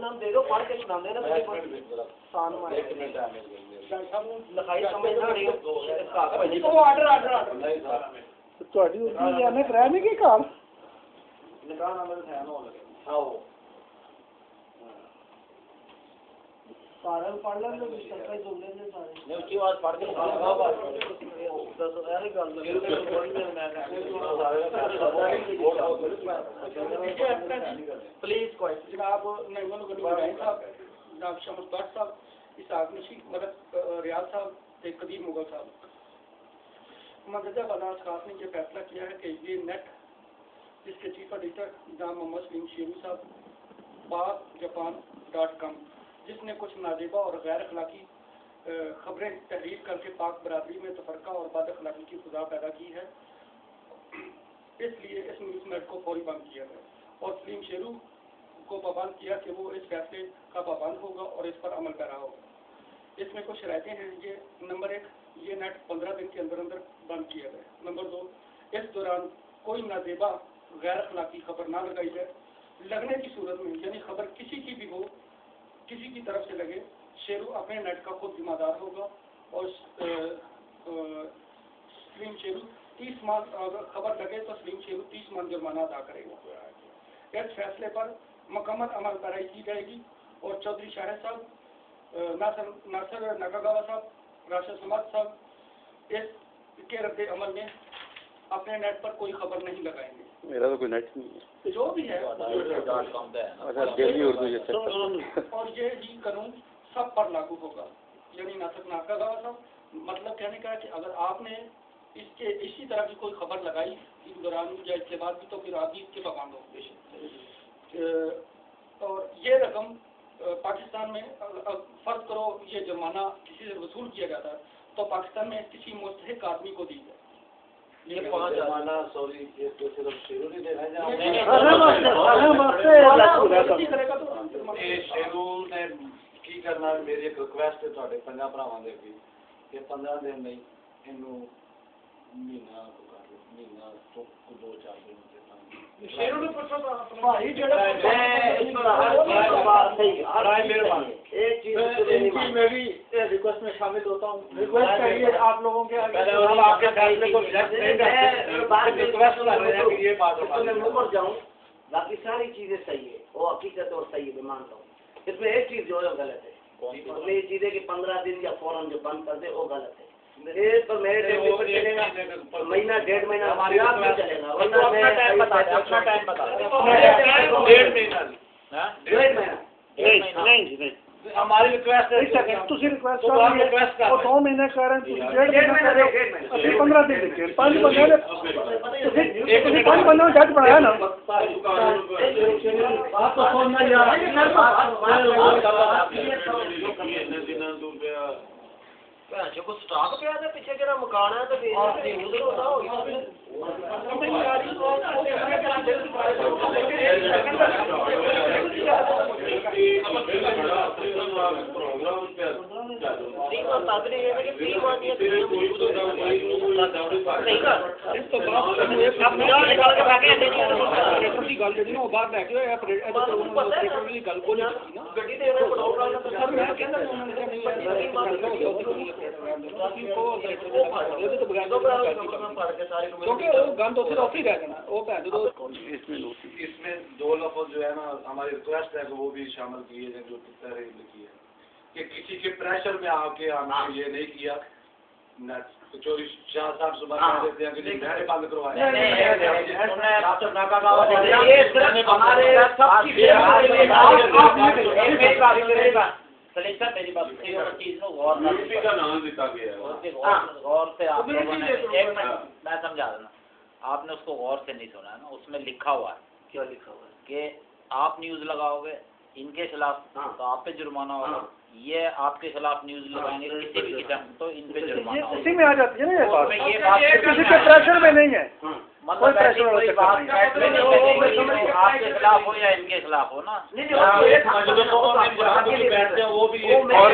नाम दे दो, पढ़ के सुना देना। ਤੁਹਾਡੀ ਉਰਦੂ ਜਾਨੇ ਕਰਾਇਆ ਨਹੀਂ ਕੀ ਕਾਲ ਨਿਕਾਹ ਨਾਮ ਦਾ ਹੋ ਲਗੇ ਆਓ सारे पढ़ लेंगे सरकारी जोड़े ने सारे ने उसकी बात पढ़ के दस यार गल प्लीज कोई जनाब नईमान गनी साहब जनाब शमस भट्ट साहब इसाक नशी मदद रियाज साहब ते कदीर मुगल साहब मदद अदालत खास ने ये फैसला किया है कि ये नेट जिसके चीफ एडिटर जनाब मोहम्मद सलीम शेरू साहब पाकजापान.com जिसने कुछ नाजेबा और गैर अखलाकी खबरें तहरीर करके पाक बरादरी में तफरका और बद अखलाकी की खुदा पैदा की है, इसलिए इस न्यूज़ नेट को फौरी बंद किया गया और सलीम शेरू को पाबंद किया कि वो इस फैसले का पाबंद होगा और इस पर अमल पैरा होगा। इसमें कुछ शरायतें हैं। ये नंबर 1, ये नेट 15 दिन के अंदर अंदर बंद किया गया। नंबर 2, इस दौरान कोई नाजेबा गैर अखलाकी खबर ना लगाई जाए। लगने की सूरत में यानी खबर किसी की भी हो, किसी की तरफ से लगे, शेरू अपने नेट का खुद जिम्मेदार होगा और सलीम शेरू 30 मान अगर खबर लगे तो सलीम शेरू 30 मान जुर्माना अदा करेगा। इस फैसले पर मुकम्मल अमल पैराई की जाएगी और चौधरी शाहिद साहब, नासर नकागावा साहब, राशिद समाद साहब इसके रद्द अमल में अपने नेट पर कोई खबर नहीं लगाएंगे। मेरा तो कोई नेट नहीं है जो भी है अच्छा दिल्ली उर्दू जैसे और ये ही कानून सब पर लागू होगा। यानी नासर नकागावा साहब मतलब कहने का है कि अगर आपने इसके इसी तरह की कोई खबर लगाई इस दौरान या इसके बाद भी तो फिर आप भी इसके पाबंद होंगे। और ये रकम पाकिस्तान में फर्ज करो ये जुर्माना किसी से वसूल किया जाता है तो पाकिस्तान में किसी मुस्तहिक आदमी को दी जाए। ये 5 जुर्माना सॉरी ये तो सिर्फ शेरू नहीं देखा जाए ये शेरू ने की करना मेरी एक रिक्वेस्ट है ਤੁਹਾਡੇ ਪੰਜਾਂ ਭਰਾਵਾਂ ਦੇ ਅੱਗੇ ਕਿ 15 ਦਿਨ ਨਹੀਂ ਇਹਨੂੰ ਮਹੀਨਾ ਤੋਂ 2-4 ਦਿਨ शेरू ने पूछा था भाई जेड़ा एक चीज मैं भी रिक्वेस्ट में शामिल होता हूँ। रिक्वेस्ट करिए आप लोगों के आगे हम आपके फैसले को रिक्वेस्ट कर रहे हैं कि ये बात मैं मुकर जाऊँ। बाकी सारी चीजें सही है वो हकीकत और सही है मानता हूँ। इसमें एक चीज जो है गलत है। उसमें ये चीज है कि 15 दिन या फौरन जो बंद कर दे वो गलत है। तो मेरे टेबल पर चलेगा महीना 1.5 महीना हमारे हाथ में चलेगा वरना मैं अपना टाइम बता 1.5 महीना नहीं हमारी रिक्वेस्ट है ਤੁਸੀਂ ਰਿਕੁਐਸਟ ਕਰ ਉਹ 2 ਮਹੀਨੇ ਕਰਨ ਤੁਸੀਂ 1.5 ਮਹੀਨਾ ਅਸੀਂ 15 ਦਿਨ ਦੇਖੇ 5 ਬੰਦੇ ਨੇ ਤੁਸੀਂ 5 ਬੰਦੇ ਨੂੰ ਜੱਜ ਬਣਾਇਆ ਨਾ ਬਾਤ ਤੋਂ ਸੁਣਨਾ यार जो कुछ स्टॉक पे है पीछे जरा मकान है तो न्यूज़ होता होगा इसमें 2 लफ्ज़ जो है ना हमारी रिक्वेस्ट है कि वो भी शामिल किए जाए जो तहरीर लिखी है कि किसी के प्रेशर में आके हमने ये नहीं किया चोरी शाह साहब सुबह कह देते हैं कि मैंने बंद करवाया मेरी बात चीज का नाम लिखा गया है गौर से आप मैं समझा देना आपने उसको गौर से नहीं सुना है ना। उसमें लिखा हुआ है क्या लिखा हुआ है कि आप न्यूज़ लगाओगे इनके खिलाफ तो आप पे जुर्माना होगा। ये आपके खिलाफ न्यूज़ लगाएंगे किसी भी किस्म तो इन पे जुर्माना होगा। इसी में आ जाती है ना ये बात किसी के प्रेशर में नहीं है मतलब कोई बात आपके खिलाफ हो या इनके खिलाफ हो ना और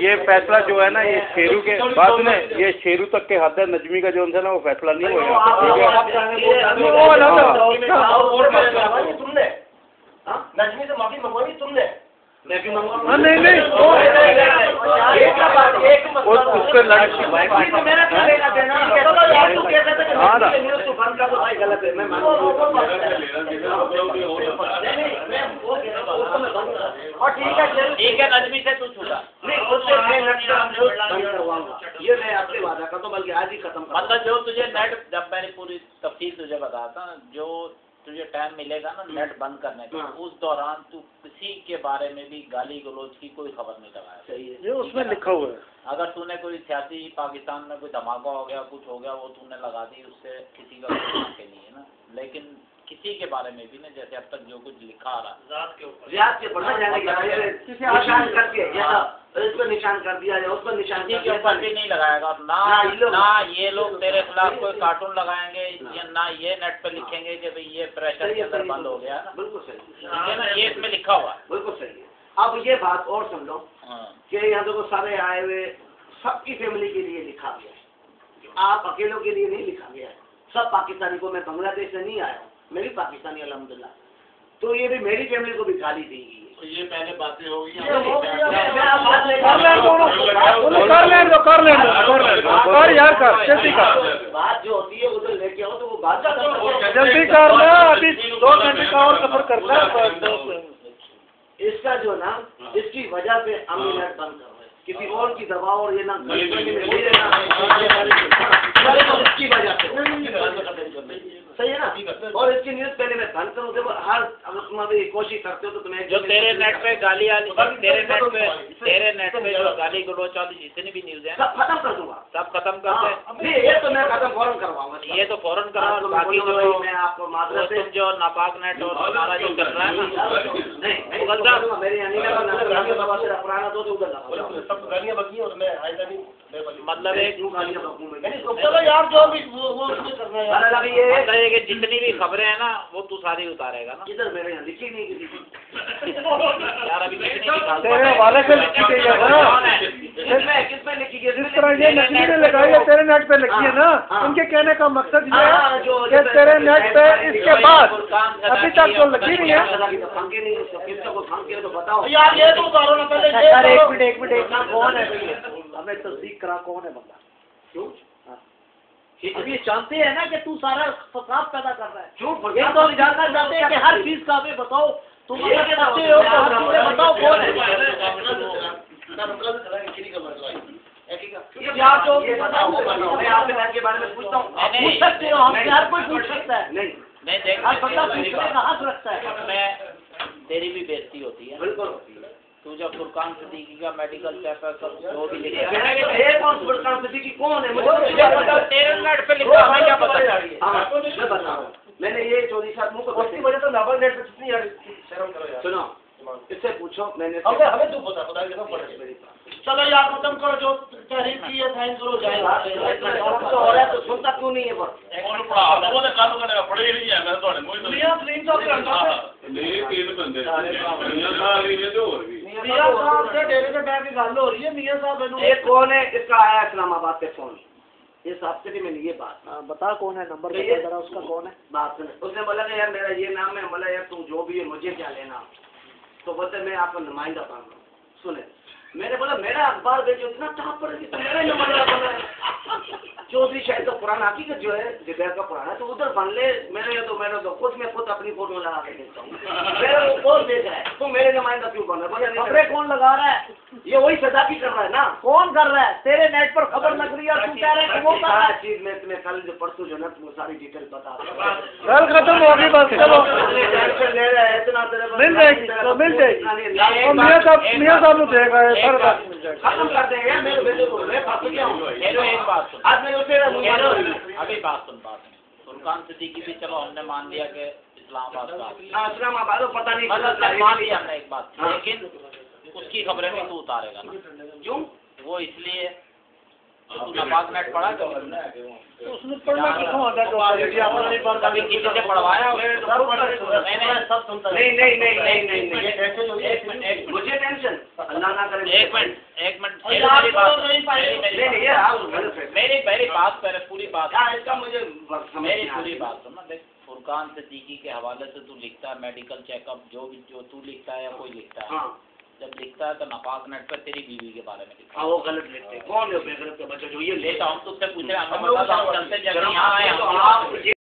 ये फैसला जो है ना ये शेरू के बाद में ये शेरू तक के हद है नजमी का जो है ना वो फैसला नहीं होगा। तुमने नजमी से माफी मंगवाई तुमने मैं क्यों मांगूंगा? हाँ नहीं नहीं उसको मेरा क्या लेना देना? चलो यार तू कह सकते हाँ ना। न्यूज़ तू बंद कर दो भाई, गलत है, मैं और ठीक है नजमी से तू छूटा नहीं उससे मैं बंद करवाऊंगा, ये मैं आपसे वादा करता हूँ, बल्कि आज ही खत्म कर। मतलब जो तुझे नेट, जब मैंने पूरी तफसील तुझे बताता जो तुझे टाइम मिलेगा ना नेट बंद करने का, उस दौरान तू किसी के बारे में भी गाली गलौज की कोई खबर नहीं लगाया। सही है, ये उसमें लिखा हुआ है। अगर तूने कोई सियासी पाकिस्तान में कोई धमाका हो गया कुछ हो गया वो तूने लगा दी, उससे किसी का कोई के नहीं है ना, लेकिन किसी के बारे में भी ना, जैसे अब तक जो कुछ लिखा आ रहा रात के ऊपर निशान कर दिया, इस पर निशान कर दिया या उस पर निशान किसी के ऊपर भी नहीं लगाएगा ना ये लोग तेरे खिलाफ कोई कार्टून लगाएंगे या ना ये नेट पे लिखेंगे कि भाई ये प्रेशर के अंदर बंद हो गया ना। बिल्कुल सही, ठीक है ना, ये इसमें लिखा हुआ है। बिल्कुल सही है। अब ये बात और सुन लो कि यहाँ देखो सारे आए हुए सबकी फैमिली के लिए लिखा गया है, आप अकेलों के लिए नहीं लिखा गया है। सब पाकिस्तानी को, मैं बांग्लादेश से नहीं आया हूँ, मैं भी पाकिस्तानी अल्हम्दुलिल्लाह, तो ये भी मेरी फैमिली को भी गाली दी गई है। ये पहले बातें हो गई कर यार कर जल्दी कर, बात जो होती है वो तो लेके आओ, तो वो बात जल्दी कर ना, अभी 2 घंटे का और सफर करना है। इसका जो ना इसकी वजह से हम नेट बंद कर रहे हैं, किसी और की दबाव और ये ना इसकी वजह से, सही है ना। और इसकी न्यूज़ पहले मैं बंद करूँ, देखो हर अगर तुम अभी कोशिश करते हो तो तुम्हें जो तेरे नेट पे गाली तेरे नेट पे जो गाली गलौच वाली जितनी भी न्यूज़ है सब खत्म कर दूंगा, सब खत्म कर दे। ये तो मैं खत्म फौरन करवाऊंगा, ये तो फौरन करा, और बाकी जो मैं आपको माजरत से तुम जो नापाक नेट और तुम्हारा जो चल रहा है ना, नहीं उधर मेरी अनीला का नजर बाबा से पुराना तो उधर लगा सब गालियाँ बकी और मैं आएगा नहीं, मतलब एक चलो यार जो भी वो करना है मतलब ये कि जितनी भी खबरें हैं ना वो तू सारी उतारेगा ना। इधर मेरे यहाँ लिखी नहीं किसी यार अभी कितनी निकाल तेरे वाले से लिखी गई है ना, किस पे लिखी गई? जिस तरह ये नकली ने लगाई है तेरे नेट पे लिखी है ना, उनके कहने का मकसद ये है कि तेरे नेट पे इसके बाद अभी तक तो लगी नहीं है। किसको तो बताओ यार, ये तो उतारो ना पहले। यार एक मिनट कौन है भैया, हमें तस्दीक करा कौन है बंदा। क्यों अब ये जानते हैं ना कि तू सारा फसाद पैदा कर रहा है। क्यों ये तो जानना चाहते हैं कि हर चीज का हमें बताओ, तुम अगर कहते हो तो हर चीजें बताओ कौन है। यार जो मैं आपके घर के बारे में पूछता हूँ, पूछ सकते हो, हमसे हर कोई पूछ सकता है। नहीं देख हर बंदा पूछने का हक रखता है। मैं तेरी भी बेइज्जती होती है, बिल्कुल होती है। तू जब फुरकान सिद्दीकी का मेडिकल चेकअप जो भी लिखा फुरकान सिद्दीकी कौन है? तेरे नेट पे लिखा है, क्या पता मैं बता रहा हूँ, मैंने ये 24 साल मुँह को उसकी वजह से नाबालिग नेट पे कितनी यार शर्म करो यार। सुनो, इससे पूछो, मैंने हमें तू बता खुदा की कसम पड़े। चलो यार खत्म करो, जो तहरीर की है साइन करो जाएगा। हो रहा है तो सुनता क्यों नहीं है? मियां साहब से डेरे पे बैठ के गल हो रही है। मियां साहब ये कौन है? इसका आया इस्लामाबाद पे फोन, इस हफ्ते भी मैंने ये बात बता कौन है, नंबर बता जरा उसका कौन है। बात सुने, उसने बोला कि यार मेरा ये नाम है, बोला यार तू जो भी है मुझे क्या लेना, तो बोलते मैं आपका नुमाइंदा बन रहा हूँ। सुने, मैंने बोला मेरा अखबार बेचो, इतना टाप पड़ेगी तो मेरा नुमाइंदा बन रहा है। चौधरी शायद तो पुराना हकीकत जो है जिब्या का पुराना, तो उधर बन ले, मेरे तो खुद मैं खुद अपनी फोटो लगा के देता हूँ। मेरा वो कौन बेच रहा है, तो मेरे नुमाइंदा क्यों बन रहा है? खबरें कौन लगा रहा है? ये वही सजा की कर रहा है ना। कौन कर रहा है? तेरे नेट पर खबर लग रही है और तू कह रहा है कि वो कर रहा है। चीज में तुम्हें कल जो परसों जो ना तुम्हें सारी डिटेल बता कल खत्म होगी बस, चलो ले रहा है इतना मिल जाएगी, तो मिल जाएगी। मियाँ साहब ने देगा खत्म कर देंगे मेरे बेटे को। मैं फंस गया हूँ। एक बात सुन, आज मैं उसे अभी बात सुन फुरकान सिद्दीकी भी चलो हमने मान लिया कि इस्लामाबाद का, इस्लामाबाद पता नहीं मतलब मान लिया हमने एक बात, लेकिन उसकी खबरें भी तू उतारेगा ना। क्यों? वो इसलिए तू नापाक नेट पढ़ा तो उसने पढ़ना क्यों आता है? कभी किसी से पढ़वाया? सब सुनता नहीं, मुझे टेंशन अल्लाह ना करे। एक मिनट मेरी बात पहले पूरी बात, इसका मुझे मेरी पूरी बात सुन ना। देख फुरकान सिद्दीकी के हवाले से तू लिखता है मेडिकल चेकअप, जो तू लिखता है या कोई लिखता है, जब लिखता है तो नपाक नेट पर तेरी बीवी के बारे में लिखता है। हाँ वो गलत लिखते हैं। कौन है बेगरत के बच्चे जो ये ले तो हम तुझसे पूछ रहे हैं, हमने बता हम चलते जब यहाँ